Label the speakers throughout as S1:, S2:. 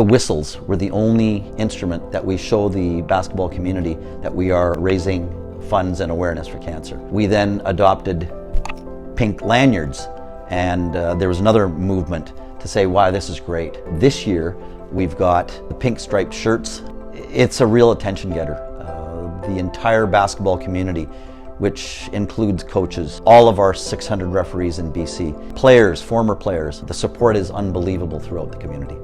S1: The whistles were the only instrument that we show the basketball community that we are raising funds and awareness for cancer. We then adopted pink lanyards, and there was another movement to say, wow, this is great. This year, we've got the pink striped shirts. It's a real attention getter. The entire basketball community, which includes coaches, all of our 600 referees in BC, players, former players, the support is unbelievable throughout the community.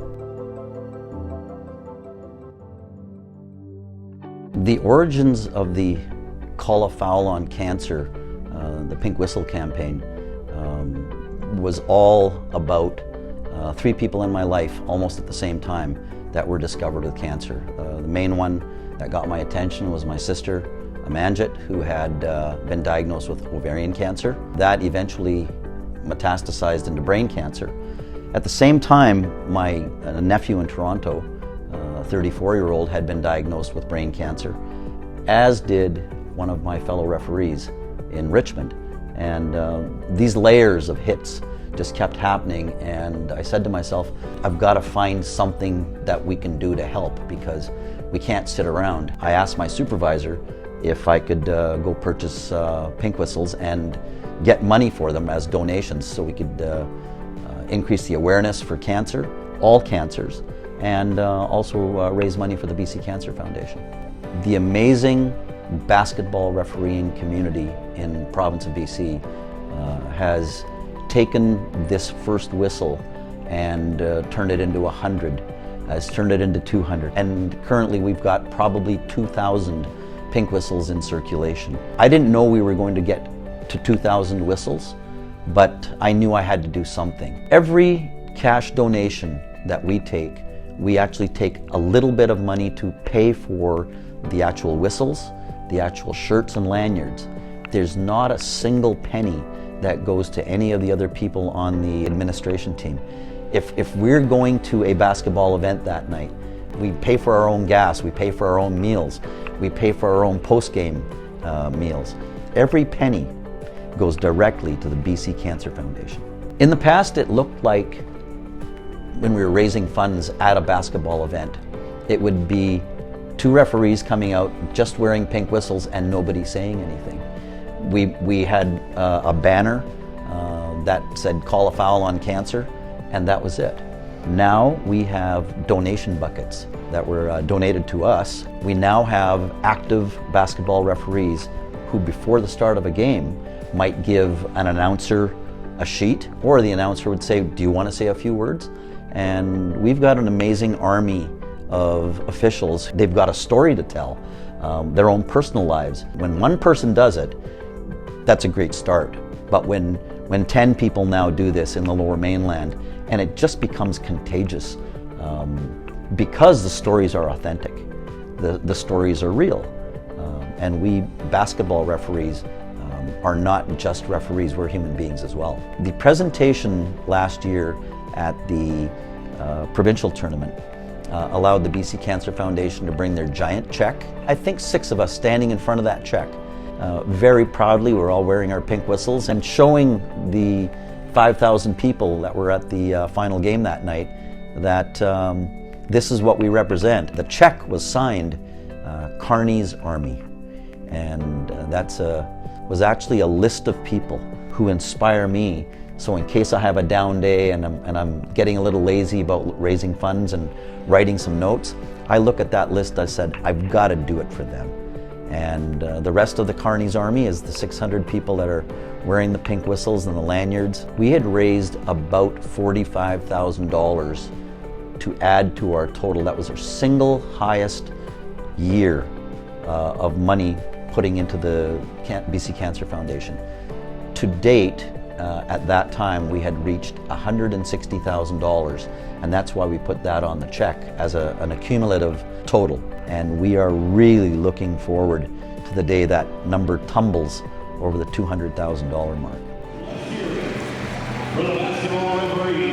S1: The origins of the Call a Foul on Cancer, the Pink Whistle campaign, was all about three people in my life almost at the same time that were discovered with cancer. The main one that got my attention was my sister, Amanjit, who had been diagnosed with ovarian cancer. That eventually metastasized into brain cancer. At the same time, my nephew in Toronto, a 34-year-old, had been diagnosed with brain cancer, as did one of my fellow referees in Richmond. And these layers of hits just kept happening, and I said to myself, I've got to find something that we can do to help, because we can't sit around. I asked my supervisor if I could go purchase pink whistles and get money for them as donations so we could increase the awareness for cancer, all cancers, and also raise money for the BC Cancer Foundation. The amazing basketball refereeing community in the province of BC has taken this first whistle and turned it into 100, has turned it into 200, and currently we've got probably 2,000 pink whistles in circulation. I didn't know we were going to get to 2,000 whistles, but I knew I had to do something. Every cash donation that we take, we actually take a little bit of money to pay for the actual whistles, the actual shirts and lanyards. There's not a single penny that goes to any of the other people on the administration team. If we're going to a basketball event that night, we pay for our own gas, we pay for our own meals, we pay for our own post-game meals. Every penny goes directly to the BC Cancer Foundation. In the past, it looked like when we were raising funds at a basketball event, it would be two referees coming out just wearing pink whistles and nobody saying anything. We had a banner that said "Call a Foul on Cancer," and that was it. Now we have donation buckets that were donated to us. We now have active basketball referees who, before the start of a game, might give an announcer a sheet, or the announcer would say, "Do you want to say a few words?" And we've got an amazing army of officials. They've got a story to tell, their own personal lives. When one person does it, that's a great start. But when 10 people now do this in the Lower Mainland, and it just becomes contagious, because the stories are authentic, the stories are real, and we basketball referees are not just referees, we're human beings as well. The presentation last year at the provincial tournament allowed the BC Cancer Foundation to bring their giant check. I think 6 of us standing in front of that check. Very proudly, we're all wearing our pink whistles and showing the 5,000 people that were at the final game that night that this is what we represent. The check was signed Carney's Army, and that's was actually a list of people who inspire me. So in case I have a down day and I'm getting a little lazy about raising funds and writing some notes, I look at that list, I said, I've got to do it for them. And the rest of the Carney's Army is the 600 people that are wearing the pink whistles and the lanyards. We had raised about $45,000 to add to our total. That was our single highest year of money putting into the BC Cancer Foundation. To date, at that time, we had reached $160,000, and that's why we put that on the check as an accumulative total. And we are really looking forward to the day that number tumbles over the $200,000 mark.
S2: For the basketball referee,